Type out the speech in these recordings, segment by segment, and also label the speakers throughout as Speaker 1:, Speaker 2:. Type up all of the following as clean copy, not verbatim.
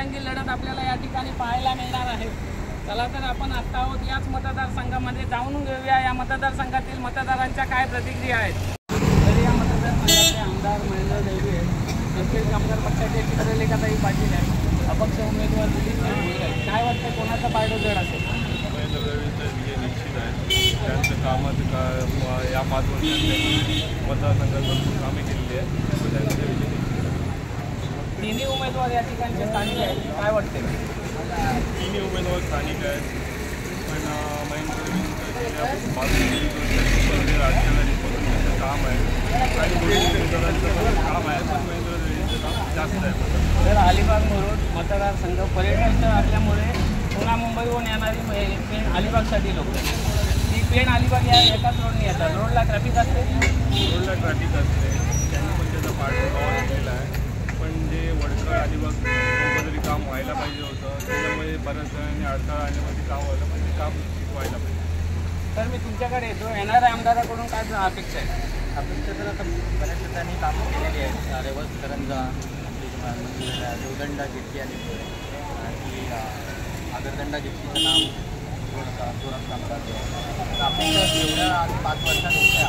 Speaker 1: तिरंगी लढत आपल्याला या ठिकाणी पाहायला मिळणार आहे। चला तर आपण आता आहोत याच मतदारसंघामध्ये, जाणून घेऊया या मतदारसंघातील मतदारांच्या काय प्रतिक्रिया आहेत। तर या मतदारसंघाचे आमदार महेंद्र दैवी आहेत, शेतकरी कामगार पक्षाचे चित्रलेखाताई पाटील आहेत, अपक्ष उमेदवार दिलीप भोईर आहेत। काय वाटतं कोणाचं पारडं जड असेल?
Speaker 2: महेंद्र दैवींचं विजय निश्चित आहे। त्यांचं कामात या 5 वर्षात मतदारसंघात भरपूर कामे केलेली आहेत, त्यांचं विजय निश्चित आहे।
Speaker 1: तिन्ही उमेदवार या ठिकाणचे स्थानिक आहेत, काय वाटते?
Speaker 2: तिन्ही उमेदवार स्थानिक आहेत, पण महेंद्र दैवींचं राजकारणापासून त्यांचं काम आहे आणि उमेदवारांचं काम आहे, पण महेंद्र दैवींचं काम जास्त आहे।
Speaker 1: तर अलिबाग मुरुड मतदारसंघ पर्यटन स्थळ असल्यामुळे पुन्हा मुंबईहून येणारी पेण अलिबागसाठी लोक, ती पेण अलिबाग या एकाच रोडने येतात। रोडला ट्रॅफिक असते,
Speaker 2: रोडला ट्रॅफिक असते, त्यांनी पण त्याचा पाठपुरावा केलेला आहे, पण जे वडकर अलिबाग कंपल्सरी काम व्हायला पाहिजे होतं, त्याच्यामुळे बऱ्याच जणांनी अडथळा आणण्यामध्ये काम व्हायला पाहिजे, काम व्हायला पाहिजे।
Speaker 1: तर मी तुमच्याकडे येतो, येणाऱ्या आमदाराकडून काय अपेक्षा आहे?
Speaker 3: अपेक्षा तर आता बऱ्याच ठिकाणी कामं केलेली आहेत, रेवस करंजा, देवदंडा जेट्टी आणि आगरदंडा जेट्टीचं नाव जोरात काम करते। तर अपेक्षा जेवढ्या 5 वर्षात होत्या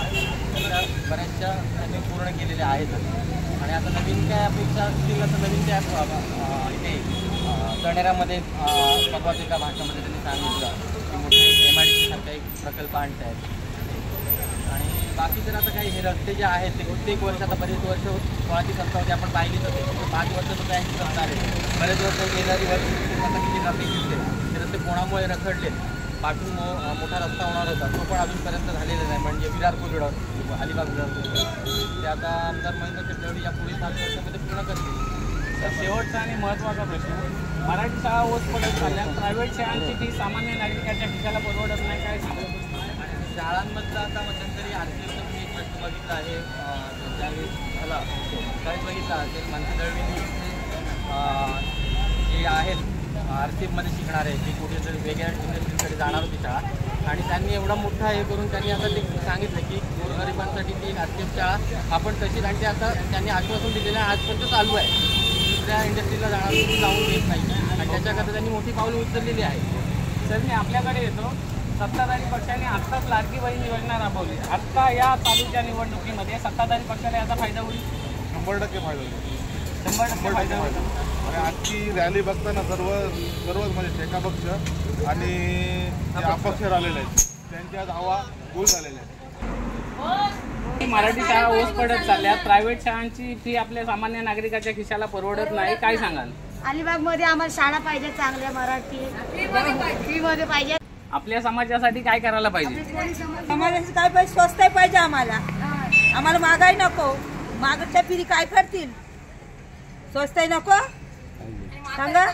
Speaker 3: त्या बऱ्याचशा त्यांनी पूर्ण केलेल्या आहेत आणि आता नवीन काय अपेक्षा असतील तर नवीन त्या इथे कणेरामध्ये पद्मावतीच्या भाषेमध्ये त्यांनी सांगितलं की मोठे MIDC सारखा एक प्रकल्प आणत आहेत आणि बाकी तर आता काही हे रस्ते जे आहेत ते प्रत्येक वर्ष आता बरेच वर्ष कोणाची सत्ता होती आपण पाहिली तर 5 वर्ष तर त्यांची सत्ता आहे, बरेच वर्ष गेणारी वर्ष आता किती ट्रॅफिक दिसते, ते रस्ते कोणामुळे रखडले, पाठून मोठा रस्ता होणार होता तो पण अजूनपर्यंत झालेला नाही, म्हणजे विरारपूर रोड अलिबाग ते आता आमदार महेंद्र दैवी या पुढील 5 वर्षामध्ये पूर्ण करतील।
Speaker 1: तर शेवटचा आणि महत्त्वाचा प्रश्न, मराठी शाळा ओस पडत चालल्या, प्रायव्हेट शाळांची फी सामान्य नागरिकाच्या खिशाला परवडत नाही, काय सांगू?
Speaker 3: शाळांमधलं आता मध्यंतरी RCFचा तुम्ही एक प्रश्न बघितला आहे, ज्यावेळेस झाला त्यावेळेस बघितला असेल महेंद्र दैवींनी जे आहेत RCFमध्ये शिकणार आहे ते कुठेतरी वेगळ्या इंडस्ट्रीकडे जाणार होती शाळा आणि त्यांनी एवढा मोठा हे करून त्यांनी आता ते सांगितलं की गोरगरिबांसाठी ती RCF शाळा आपण तशीच, आणि ते आता त्यांनी आश्वासन दिलेलं आहे, आजपर्यंत चालू आहे, दुसऱ्या इंडस्ट्रीला जाणार जाऊन देत नाही आणि त्याच्याकरता त्यांनी मोठी पावलं उचललेली आहे।
Speaker 1: सर मी आपल्याकडे येतो, सत्ताधारी पक्षाने आत्ताच लाडकी बहीण योजना राबवली, आत्ता या चालूच्या निवडणुकीमध्ये सत्ताधारी पक्षाला याचा फायदा होईल?
Speaker 2: 100% फायदा होईल,
Speaker 1: 100% फायदा होईल।
Speaker 2: आणि आजची रॅली बघताना सर्वच म्हणजे ठेका पक्ष आणि जे अपक्ष राहिलेले आहेत त्यांची आज हवा गुल झालेली आहे।
Speaker 1: मराठी शाळा ओस पडत चालल्या, प्रायव्हेट शाळांची फी आपल्या सामान्य नागरिकाच्या खिशाला परवडत नाही, काय सांगाल?
Speaker 4: अलिबागमध्ये आम्हाला शाळा पाहिजे, चांगल्या मराठी फीमध्ये पाहिजे।
Speaker 1: आपल्या समाजासाठी काय करायला पाहिजे?
Speaker 4: समाजासाठी काय पाहिजे? स्वस्त पाहिजे आम्हाला, आम्हाला महागाई नको, मागच्या पिढी काय करतील, स्वस्त नको सांगा।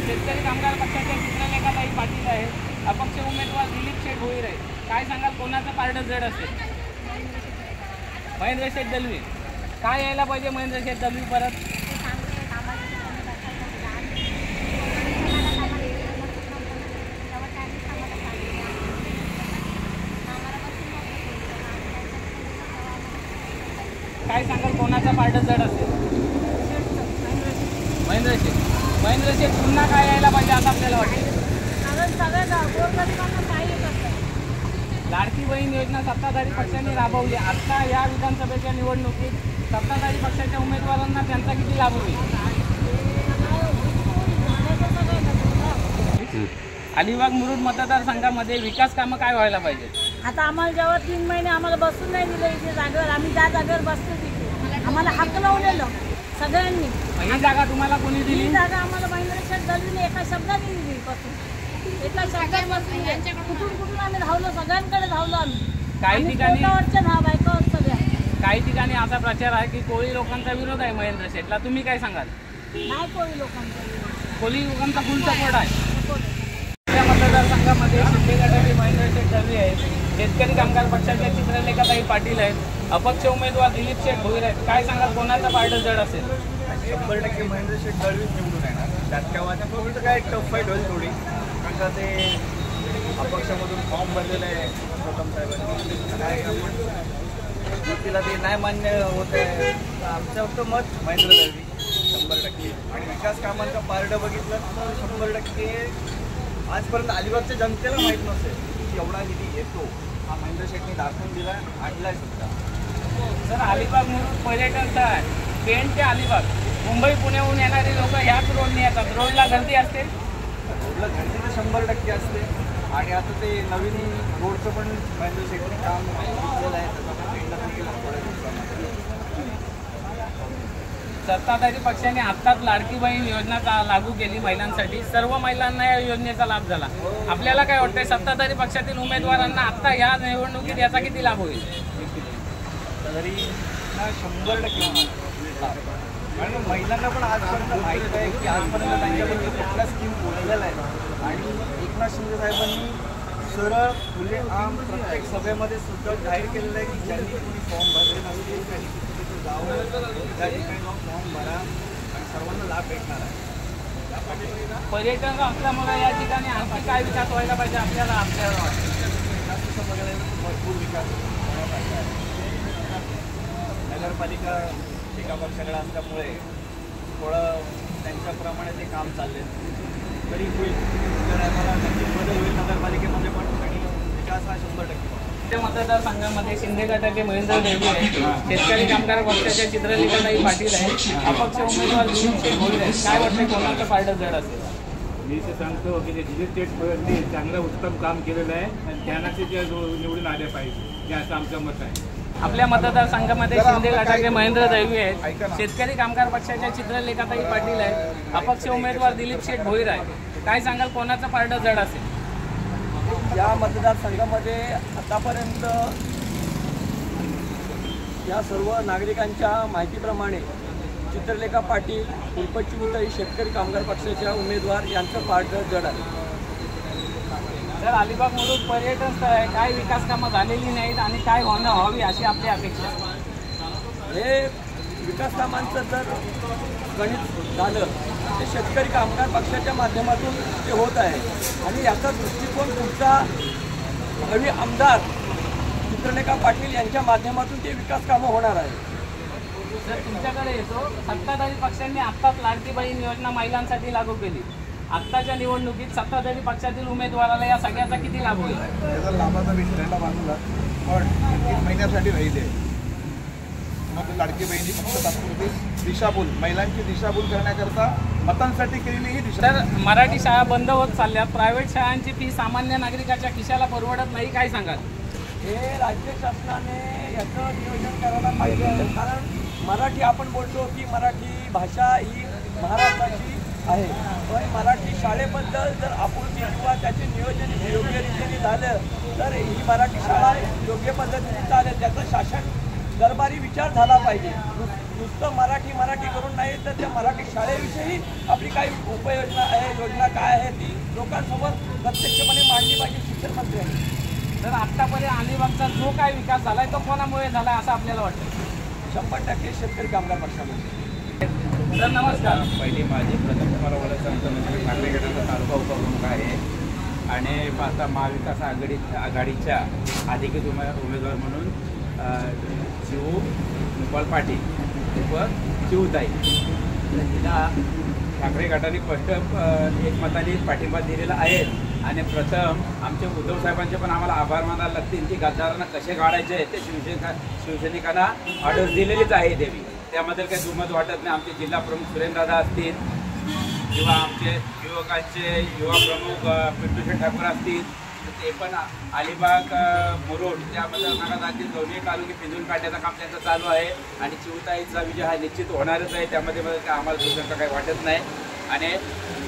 Speaker 1: शेतकरी कामगार पक्षाचे चित्रलेखाताई पाटील आहे, अपक्ष उमेदवार दिलीप भोईर आहे, काय सांगाल कोणाचं पारडं जड असेल? महेंद्र दैवी, काय यायला पाहिजे महेंद्र दैवी परत? काय सांगाल कोणाचा पारडं जड असेल? महेंद्र शेठ पुन्हा काय यायला पाहिजे असं आपल्याला वाटतं? लाडकी बहीण योजना सत्ताधारी पक्षाने राबवली, आता या विधानसभेच्या निवडणुकीत सत्ताधारी पक्षाच्या उमेदवारांना त्यांचा किती लाभ होईल? अलिबाग मुरुड मतदारसंघामध्ये विकास कामं काय व्हायला पाहिजे?
Speaker 4: आता आम्हाला जेव्हा 3 महिने आम्हाला बसून नाही दिलं इथे जागेवर, आम्ही ज्या जागेवर बसतो तिथे आम्हाला हक्क लावलेलं सगळ्यांनी।
Speaker 1: ही जागा तुम्हाला कोणी दिली?
Speaker 4: ही जागा आम्हाला महेंद्र दैवीने एका शब्दाने दिली बसून, एका शब्दात कुठून आम्ही धावलो, सगळ्यांकडे धावलो आम्ही। काही
Speaker 1: ठिकाणी असा प्रचार आहे की कोळी लोकांचा विरोध आहे महेंद्र शेठला, तुम्ही काय सांगाल?
Speaker 4: नाही, कोळी
Speaker 1: लोकांचा फुल सपोर्ट आहे। या मतदारसंघामध्ये शिंदे गटाचे महेंद्र दैवी आहेत, शेतकरी कामगार पक्षाचे चित्रलेखाताई पाटील आहेत, अपक्ष उमेदवार दिलीप भोईर आहेत, काय सांगाल कोणाचा पारडं जड असेल?
Speaker 3: 100% महेंद्र दैवी निवडून येणार, त्यात काय वाटतं फक्त काय टफ फाईट होईल थोडी, कारण का ते अपक्षामधून फॉर्म भरलेलं आहे प्रथम साहेबांनी, काय आपण मग तिला ते नाही मान्य होत आहे. आमचं फक्त मत महेंद्र दळवी 100%. आणि विकास कामांचा पारडं बघितलं तर 100% आजपर्यंत अलिबागच्या जनतेला माहीत नसेल की एवढा निधी येतो. हा महेंद्र शेट्टी दाखवून दिला, आणलाय सुद्धा.
Speaker 1: सर अलिबाग म्हणून पर्यटन स्थळ पेण ते अलिबाग, मुंबई पुण्याहून येणारी लोक ह्याच रोडने येतात. रोडला गर्दी असते,
Speaker 3: रोडला गर्दी तर 100% असते. आणि आता ते नवीन रोडचं पण महेंद्र शेट्टी काम घेतलेलं आहे, त्याचा पण पेंडा पण केला थोड्या दिवसामध्ये.
Speaker 1: सत्ताधारी पक्षाने आत्ताच लाडकी बहीण योजना लागू केली महिलांसाठी. सर्व महिलांना या योजनेचा लाभ झाला. आपल्याला काय वाटतंय सत्ताधारी पक्षातील उमेदवारांना आत्ता या निवडणुकीत याचा किती लाभ होईल?
Speaker 3: तरी 100% आणि महिलांना पण आजपर्यंत माहीत आहे की आजपर्यंत त्यांच्याबद्दल कुठल्या स्कीम बोललेल्या आहेत. आणि एकनाथ शिंदे साहेबांनी सरळ खुले आम प्रत्येक सभेमध्ये सुद्धा जाहीर केलेलं आहे की ज्यांनी कोणी फॉर्म भरले नसतील त्यांनी तिथे जाऊन त्या ठिकाणी जाऊन फॉर्म भरा आणि सर्वांना लाभ भेटणार आहे.
Speaker 1: पर्यटन असल्यामुळे या ठिकाणी आणखी काय विकास व्हायला पाहिजे आपल्याला
Speaker 3: तसं बघायला भरपूर विकास व्हायला पाहिजे. नगरपालिका एका पक्षाकडे असल्यामुळे थोडं त्यांच्याप्रमाणे ते काम चालले तरी होईल. तर आम्हाला नक्कीच बदल होईल नगरपालिकेमध्ये पण. आणि विकास हा 100%
Speaker 1: त्या मतदारसंघामध्ये शिंदे गटाचे महेंद्र दळवी आहेत, शेतकरी कामगार पक्षाच्या चित्रलेखाताई पाटील आहेत, अपक्ष उमेदवार दिलीप शेठ भोईर आहेत. काय वाटतं कोणाचं पारडं जड असेल?
Speaker 2: मी ते सांगतो की जे दिलीप शेठ भोईरने चांगलं उत्तम काम केलेलं आहे आणि त्यांना ते निवडून आले पाहिजे, हे असं आमचं मत आहे.
Speaker 1: आपल्या मतदारसंघामध्ये शिंदे गटाचे महेंद्र दळवी आहेत, शेतकरी कामगार पक्षाच्या चित्रलेखाताई पाटील आहेत, अपक्ष उमेदवार दिलीप शेठ भोईर आहे. काय सांगाल कोणाचं पारडं जड असेल?
Speaker 3: या मतदारसंघामध्ये आतापर्यंत या सर्व नागरिकांच्या माहितीप्रमाणे चित्रलेखा पाटील, उर्पचिमुताई शेतकरी कामगार पक्षाच्या उमेदवार यांचं पारडं जड आहे.
Speaker 1: तर अलिबागमधून पर्यटन स्थळ आहे, काय विकास कामं झालेली नाहीत आणि काय व्हावी अशी आपली अपेक्षा.
Speaker 3: हे विकास कामांचं जर गणित झालं ते शेतकरी कामगार पक्षाच्या माध्यमातून ते होत आहे. आणि याचा दृष्टिकोन तुमचा भावी आमदार चित्रलेखा पाटील यांच्या माध्यमातून ते विकास कामं होणार आहे.
Speaker 1: जर तुमच्याकडे येतो, सत्ताधारी पक्षांनी आत्ताच लाडकी बहीण योजना महिलांसाठी लागू केली. आत्ताच्या निवडणुकीत सत्ताधारी पक्षातील उमेदवाराला या सगळ्याचा किती लाभ होईल?
Speaker 5: त्याचा लाभाचा विषयाला बाजूला पण 3 महिन्यासाठी राहिले. मग लाडकी बहिणी फक्त तात्पुरती दिशाभूल, महिलांची दिशाभूल करण्याकरता मतांसाठी केलेली ही दिशा.
Speaker 1: तर मराठी शाळा बंद होत चालल्या, प्रायव्हेट शाळांची फी सामान्य नागरिकाच्या खिशाला परवडत नाही, काय सांगाल?
Speaker 3: हे राज्य शासनाने याचं नियोजन करायला पाहिजे. कारण मराठी आपण बोलतो की मराठी भाषा ही महाराष्ट्राची आहे, पण मराठी शाळेबद्दल जर आपुलकी किंवा त्याचे नियोजन योग्य रीतीने झालं तर ही मराठी शाळा योग्य पद्धतीने चालेल. त्याचा शासन दरबारी विचार झाला पाहिजे. नुसतं मराठी मराठी करून नाही तर त्या मराठी शाळेविषयी आपली काही उपाययोजना आहे, योजना काय आहे ती लोकांसमोर प्रत्यक्षपणे मांडली पाहिजे शिक्षण मंत्र्यांनी.
Speaker 1: तर आत्तापर्यंत अलिबागचा जो काय विकास झालाय तो कोणामुळे झालाय असं आपल्याला वाटतं?
Speaker 3: 100% शेतकरी कामगार पक्षामध्ये.
Speaker 1: सर नमस्कार.
Speaker 6: पहिली माझी प्रथम तुम्हाला ओळख सांगतो म्हणजे ठाकरे गटाचा तालुका उपप्रमुख आहे आणि आता महाविकास आघाडीच्या अधिकृत उमेदवार म्हणून शिव गोपाल पाटील व शिवताई तिला ठाकरे गटाने स्पष्ट एकमताने पाठिंबा दिलेला आहे. आणि प्रथम आमचे उद्धव साहेबांचे पण आम्हाला आभार मानायला लागतील की गद्दारांना कसे काढायचे ते शिवसैनिकांना ऑर्डर दिलेलीच आहे देवी. त्याबद्दल काही दुमत वाटत नाही. आमचे जिल्हा प्रमुख सुरेंद्रदादा असतील किंवा आमचे युवकांचे युवा प्रमुख पिंटू ठाकूर असतील तर ते पण अलिबाग मुरुड त्या मतदारसंघातील दोन्ही तालुके पिंजून काढण्याचं काम त्यांचं चालू आहे. आणि चिवताईचा विजय हा निश्चित होणारच आहे, त्यामध्ये आम्हाला दुसरं काही वाटत नाही. आणि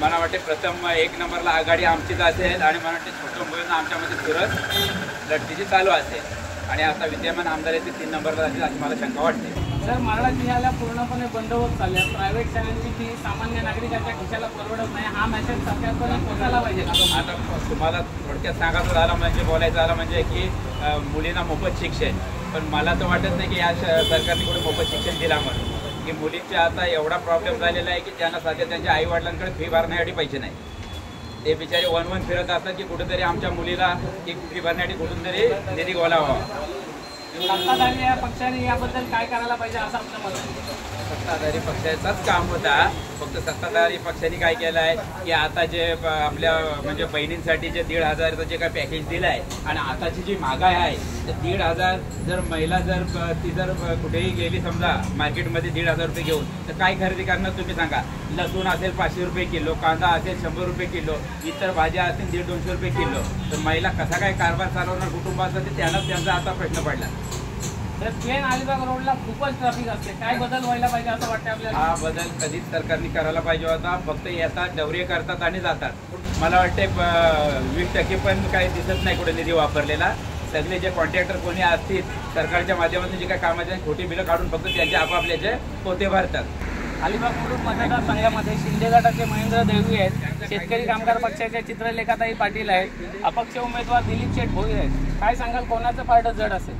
Speaker 6: मला वाटते प्रथम 1 नंबरला आघाडी आमचीच असेल आणि मला वाटते छोटं मुलींना आमच्यामध्ये चुरस लढतीची चालू असेल. आणि आता विद्यमान आमदार येथे 3 नंबरला असेल अशी मला शंका वाटते.
Speaker 1: सर मराठा जिल्ह्याला पूर्णपणे बंद होत चालल्या, प्रायव्हेट शाळांची फी सामान्य नागरिकाच्या खिशाला परवडत नाही, हा मेसेज सरकारपर्यंत पोहोचायला पाहिजे.
Speaker 6: आता तुम्हाला थोडक्यात सांगायचं झालं म्हणजे बोलायचं झालं म्हणजे की मुलींना मोफत शिक्षण, पण मला तर वाटत नाही की या सरकारने कुठे मोफत शिक्षण दिला म्हणून. की मुलींचा आता एवढा प्रॉब्लेम झालेला आहे की त्यांना सध्या त्यांच्या आईवडिलांकडे फी भरण्यासाठी पैसे नाही. ते बिचारे वन फिरत असतात की कुठेतरी आमच्या मुलीला ती फी भरण्यासाठी कुठून तरी निधी गोळा व्हावा.
Speaker 1: सत्ताधारी या पक्षाने याबद्दल काय करायला पाहिजे असं आपलं मत आहे?
Speaker 6: सत्ताधारी पक्षाचाच काम होता. फक्त सत्ताधारी पक्षाने काय केलं आहे की आता जे आपल्या म्हणजे बहिणींसाठी जे 1,500चं जे काय पॅकेज दिलं आहे आणि आताची जी महागाई आहे तर 1,500 जर महिला ती जर कुठेही गेली समजा मार्केटमध्ये 1,500 रुपये घेऊन तर काय खरेदी करणार तुम्ही सांगा. लसूण असेल 500 रुपये किलो, कांदा असेल 100 रुपये किलो, इतर भाज्या असेल 150-200 रुपये किलो. तर महिला कसा काय कारभार चालवणार कुटुंबाचा ते त्यांचा आता प्रश्न पडला.
Speaker 1: तर पेण अलिबाग रोडला खूपच ट्रॅफिक असते, काय बदल व्हायला पाहिजे असं वाटतं आपल्याला?
Speaker 6: हा बदल कधीच सरकारने करायला पाहिजे होता. फक्त येतात डवरे करतात आणि जातात. मला वाटते 20% पण काही दिसत नाही कुठे निधी वापरलेला. सगळे जे कॉन्ट्रॅक्टर कोणी असतील सरकारच्या माध्यमातून जे काही कामाचे खोटी बिलं काढून फक्त त्यांचे आपापल्याचे पोते भरतात.
Speaker 1: अलिबाग मुलुंड मतदारसंघामध्ये शिंदे गटाचे महेंद्र देववी आहेत, शेतकरी कामगार पक्षाचे चित्रलेखाताई पाटील आहेत, अपक्ष उमेदवार दिलीप शेठ भोईर आहेत. काय सांगाल कोणाचं पारडं जड असेल?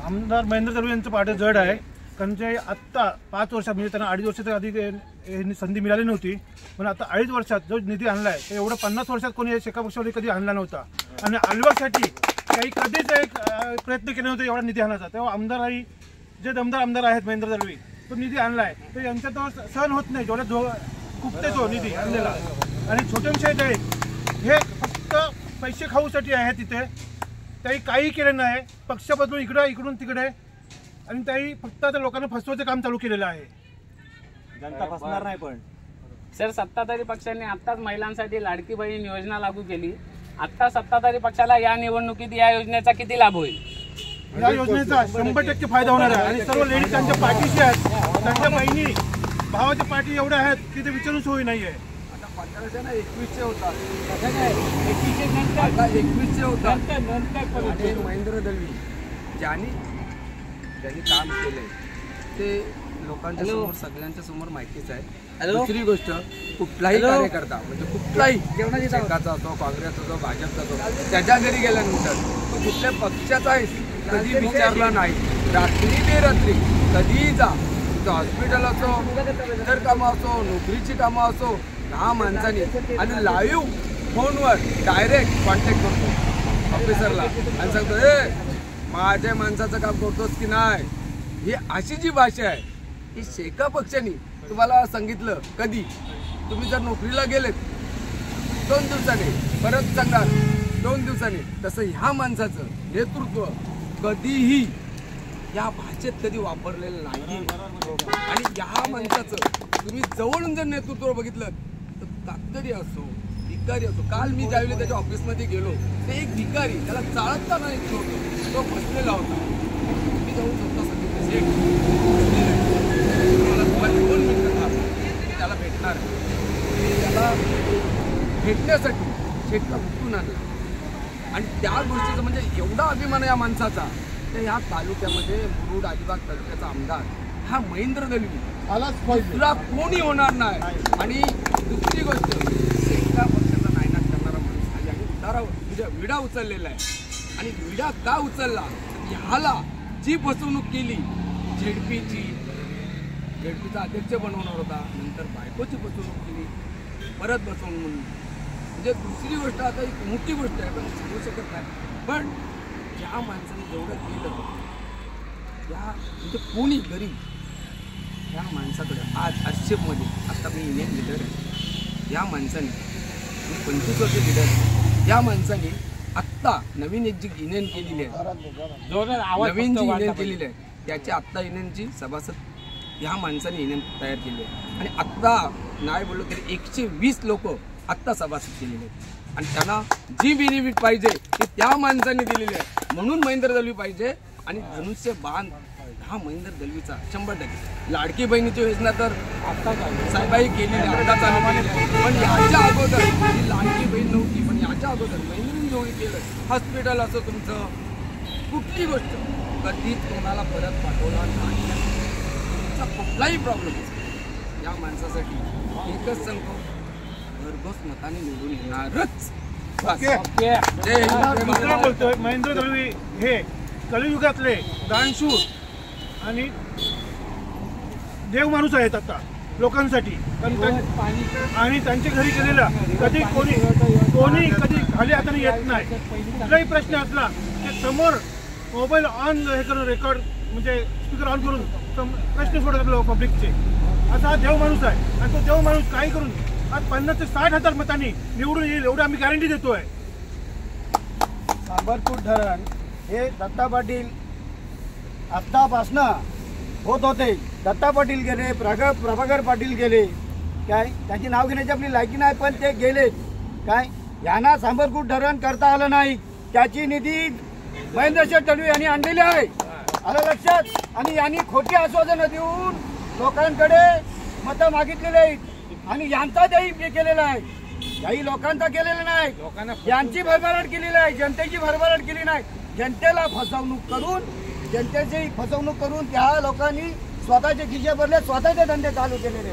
Speaker 7: आमदार महेंद्र दळवी यांचं पारडं जड आहे. कारण ते आत्ता 5 वर्षात म्हणजे त्यांना 2.5 वर्षात आधी संधी मिळाली नव्हती. पण आता 2.5 वर्षात जो निधी आणला आहे तो एवढं 50 वर्षात कोणी शेका पक्षावर कधी आणला नव्हता. आणि अलिबागसाठी काही कधीच एक प्रयत्न केला नव्हता एवढा निधी आणायचा. तेव्हा आमदारही जे दमदार आमदार आहेत महेंद्र दळवी तो निधी आणला आहे. तर यांचा तो सहन होत नाही जेवढा खूपते तो निधी आणलेला. आणि छोटे हे फक्त पैसे खाऊसाठी आहे तिथे. त्याही काही केलं नाही. पक्ष बदलून इकडून तिकडे आणि त्याही फक्त आता लोकांना फसवायचं काम चालू केलेलं आहे.
Speaker 3: जनता फसणार नाही. पण
Speaker 1: सर सत्ताधारी पक्षाने आत्ताच महिलांसाठी लाडकी बहीण योजना लागू केली. आत्ता सत्ताधारी पक्षाला या निवडणुकीत या योजनेचा किती लाभ होईल?
Speaker 7: या योजनेचा 100% फायदा होणार आहे. आणि सर्व लेडीज त्यांच्या पाठीशी आहेत. त्यांच्या बहिणी भावाच्या पाठी एवढ्या आहेत की ते विचारून सोयी नाही आहे.
Speaker 5: आता 1521 होतात, 21 होतात. आणि महेंद्र दळवी ज्यांनी काम केलंय ते लोकांच्या समोर सगळ्यांच्या समोर माहितीच आहे. दुसरी गोष्ट कुठलाही कार्यकर्ता म्हणजे कुठलाही शेकाचा असो, काँग्रेसचा असो, भाजपचा असो, त्याच्या घरी गेल्यानंतर तो कुठल्या पक्षाचा आहे कधी विचारला नाही. रात्री बेरात्री कधीही जा, तिथं हॉस्पिटल असो, इतर कामं असो, नोकरीची कामं असो, ह्या माणसाने आणि लाईव्ह फोनवर डायरेक्ट कॉन्टॅक्ट करतो ऑफिसरला आणि सांगतो माझ्या माणसाचं काम करतोस की नाही. ही अशी जी भाषा आहे ही शेका पक्षाने तुम्हाला सांगितलं. कधी तुम्ही जर नोकरीला गेलेत 2 दिवसांनी परत सांगाल 2 दिवसांनी. तसं ह्या माणसाचं नेतृत्व कधीही या भाषेत कधी वापरलेलं नाही. आणि ह्या माणसाचं तुम्ही जवळून जर नेतृत्व बघितलं तर कातकरी असो, भिकारी असो. काल मी ज्यावेळी त्याच्या ऑफिसमध्ये गेलो ते एक भिकारी त्याला चालताना येत नव्हतं, तो बसलेला होता. मी जाऊन स्वतः मला 2 मिनिटं त्याला भेटणार. त्याला भेटण्यासाठी शेतला उठून आणला. आणि त्या गोष्टीचं म्हणजे एवढा अभिमान या माणसाचा. तर ह्या तालुक्यामध्ये मुरुड अलिबाग तालुक्याचा आमदार हा महेंद्र दळवी दुसरा कोणी होणार नाही. आणि दुसरी गोष्ट शेका पक्षाचा नायनाट करणारा माणूस आहे आणि म्हणजे विडा उचललेला आहे. आणि विडा का उचलला ह्याला जी फसवणूक केली झेडपीचा अध्यक्ष बनवणार होता, नंतर बायकोची फसवणूक केली, परत बसवून म्हणून. म्हणजे दुसरी गोष्ट आता एक मोठी गोष्ट आहे पण सांगू शकत नाही. पण ज्या माणसाने जेवढं केलं या म्हणजे कोणी गरीब या माणसाकडे आज आक्षेपमध्ये आता मी युनियन लिडर आहे. या माणसाने 25 वर्ष लिडर. या माणसाने आत्ता नवीन एक जी युनियन केलेली आहे, नवीन जी युनियन केलेली आहे त्याची आत्ता युनियनची सभासद ह्या माणसाने युनियन तयार केली आहे. आणि आत्ता नाही बोललो तरी 120 लोक आत्ता सभासद केलेले आहेत. आणि त्यांना जी बेनिफिट पाहिजे ती त्या माणसाने दिलेली आहे. म्हणून महेंद्र दळवी पाहिजे. आणि धनुष्य बाण हा महेंद्र दळवीचा 100%. लाडकी बहिणीची योजना तर आता साहेबाई केलेली आता चालू केली आहे. पण याच्या अगोदर ही लाडकी बहीण नव्हती. पण याच्या अगोदर महेंद्र दळवी केलं. हॉस्पिटल असो तुमचं कुठली गोष्ट कधीच तुम्हाला परत पाठवणार नाही. तुमचा कुठलाही प्रॉब्लेम असतो या माणसासाठी एकच सांगतो भरघोस मताने निवडून येणारच.
Speaker 7: बोलतोय महेंद्र दळवी हे कलियुगातले दानशूर आणि देव माणूस आहेत आता लोकांसाठी. आणि त्यांच्या घरी गेलेला कधी कोणी कधी खाली हाताने येत नाही. कुठलाही प्रश्न असला ते समोर मोबाईल ऑन हे करून रेकॉर्ड म्हणजे स्पीकर ऑन करून प्रश्न सोडत पब्लिकचे. असा हा देव माणूस आहे आणि तो देव माणूस काही करून आज 50 ते 60,000 मतांनी निवडून येईल एवढी आम्ही गॅरंटी देतोय.
Speaker 8: सांबरपूर धरण हे दत्ता पाटील आत्तापासनं होत होते. दत्ता पाटील गेले, प्रभाकर पाटील गेले, काय त्यांची नाव घेण्याची आपली लायकी नाही, पण ते गेलेत. काय यांना सांबरपूर धरण करता आलं नाही. त्याची निधी महेंद्र शेठ दळवी यांनी आणलेली आहे, आलं लक्षात. आणि यांनी खोटी आश्वासनं देऊन लोकांकडे मतं मागितलेली आहेत आणि यांचा देही केलेला आहे, काही लोकांचा केलेला नाही. यांची भरभराट केलेली आहे, जनतेची भरभराट केली नाही. जनतेला फसवणूक करून त्या लोकांनी स्वतःचे खिसे भरले, स्वतःचे धंदे चालू केलेले.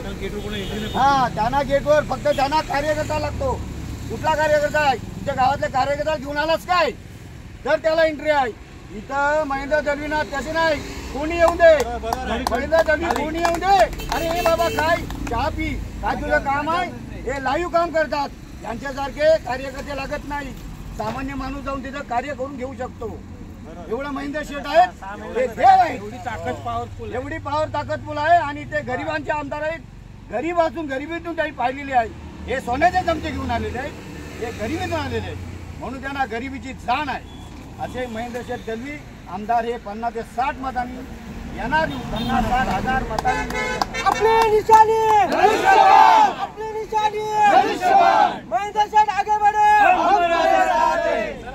Speaker 8: हा, त्यांना गेटवर फक्त त्यांना कार्यकर्ता लागतो. कुठला कार्यकर्ता आहे? तुमच्या गावातले कार्यकर्ता घेऊन आलाच काय तर त्याला एंट्री आहे. इथं महेंद्र दळवीना त्याचे नाही, कोणी येऊन दे, महेंद्र दळवी कोणी येऊन दे. अरे हे बाबा काय चहा पी, काय तुझं काम आहे? हे लाईव्ह काम करतात. त्यांच्यासारखे कार्यकर्ते लागत नाही. सामान्य माणूस जाऊन तिथं कार्य करून घेऊ शकतो. एवढं महेंद्र शेठ आहेत, हे देव आहे. एवढी पावर ताकदफुल आहे आणि ते गरिबांचे आमदार आहेत. गरीब असून गरिबीतून काही पाहिलेली आहे. हे सोन्याचे चमचे घेऊन आलेले आहेत, हे गरिबीतून आलेले आहेत, म्हणून त्यांना गरिबीची जाण आहे. असे महेंद्र शेठ दळवी आमदार हे 50 ते 60 मतांनी येणार. 50-60,000 मतांनी
Speaker 9: आपली निशाणी महेंद्र शेठ आगे बढ़ो.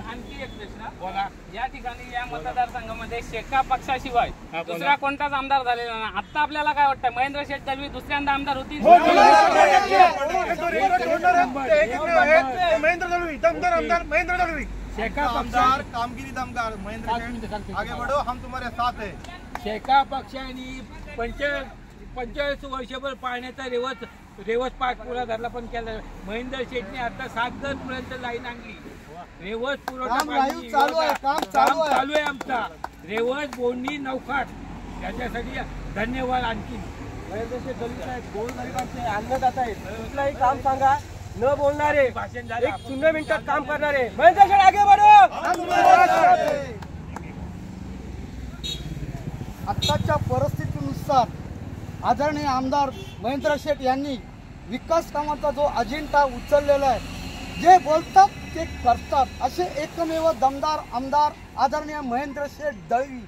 Speaker 1: आणखी एक प्रश्न बोला. या ठिकाणी या मतदारसंघामध्ये शेका पक्षाशिवाय दुसरा कोणताच आमदार झालेला नाही. आता आपल्याला काय वाटतं, महेंद्र शेठ दळवी दुसऱ्यांदा आमदार होतील?
Speaker 7: महेंद्र दळवी दमदार आमदार, महेंद्र दळवी
Speaker 8: शेका आमदार, कामगिरी दमदार. महेंद्र शेठ आगे बढ़ो, हम तुम्हारे साथ है.
Speaker 5: शेका पक्षाने 45 वर्षभर पाण्याचा रेवस पाठपुरा धरला पण केला. महेंद्र शेठने आता 7 पर्यंत लाईन आणली. रेवस पुरवठा
Speaker 8: चालू आहे, काम चालू
Speaker 5: आहे आमचा. रेवस बोंडी नौखाट त्याच्यासाठी धन्यवाद. आणखी
Speaker 9: महेंद्र शेठ दळवी साहेब गोरगरिबांचे अन्नदाता आहेत. कुठलाही काम सांगा न बोलणारे, 0 मिनिटात काम करणारे. महेंद्र शेठ आगे बढ़ो.
Speaker 8: आत्ताच्या परिस्थितीनुसार आदरणीय आमदार महेंद्र शेठ यांनी विकास कामाचा जो अजेंडा उचललेला आहे, जे बोलतात ते करतात, असे एकमेव दमदार आमदार आदरणीय महेंद्र शेठ दळवी.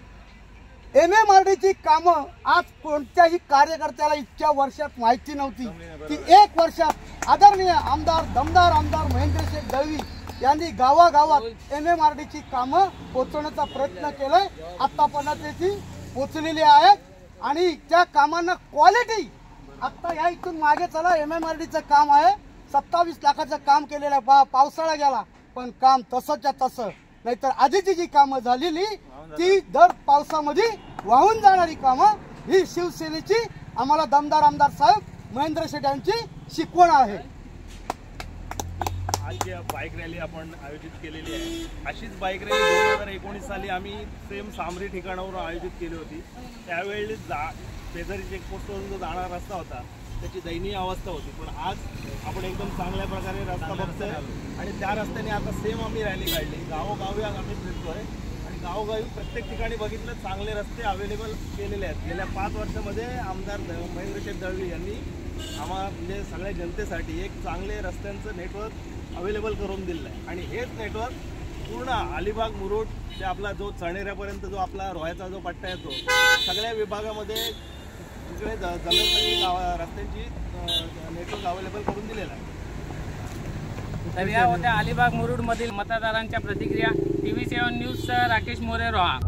Speaker 8: MMRDची कामं आज कोणत्याही कार्यकर्त्याला इतक्या वर्षात माहिती नव्हती की 1 वर्षात आदरणीय आमदार दमदार आमदार महेंद्र शेठ दळवी यांनी गावागावात MMRDची कामं पोचवण्याचा प्रयत्न केलाय. आतापर्यंत ती पोचलेली आहेत आणि त्या कामांना क्वालिटी. आता या इथून मागे चला, MMRDचं काम आहे, 27 लाखाचं काम केलेलं आहे. पावसाळा गेला पण काम तसंच्या तसं. नाहीतर आधीची जी कामं झालेली ती दर पावसामध्ये वाहून जाणारी कामं, ही शिवसेनेची आम्हाला दमदार आमदार साहेब महेंद्र शेठ यांची शिकवण आहे.
Speaker 2: आज जी बाईक रॅली आपण आयोजित केलेली आहे, अशीच बाईक रॅली 2019 साली आम्ही सेम सामरी ठिकाणावर आयोजित केली होती. त्यावेळी शेजारी चेकपोस्टवरून जो जाणारा रस्ता होता त्याची दयनीय अवस्था होती. पण आज आपण एकदम चांगल्या प्रकारे रस्ता बघतोय आणि त्या रस्त्याने आता सेम आम्ही रॅली काढली. गावोगावी आम्ही फिरतोय आणि गावोगावी प्रत्येक ठिकाणी बघितलं चांगले रस्ते अवेलेबल केलेले आहेत. गेल्या 5 वर्षामध्ये आमदार महेंद्र शेठ दळवी यांनी म्हणजे सगळ्या जनतेसाठी एक चांगले रस्त्यांचं नेटवर्क अवेलेबल करून दिलेलं आहे. आणि हेच नेटवर्क पूर्ण अलिबाग मुरुड ते आपला जो चणेऱ्यापर्यंत जो आपला रोह्याचा जो पट्टा येतो, सगळ्या विभागामध्ये तिकडे जमीन रस्त्यांची नेटवर्क अवेलेबल करून दिलेलं आहे.
Speaker 1: तर या होत्या अलिबाग मुरुड मधील मतदारांच्या प्रतिक्रिया. TV7 न्यूजसह राकेश मोरे, रोहा.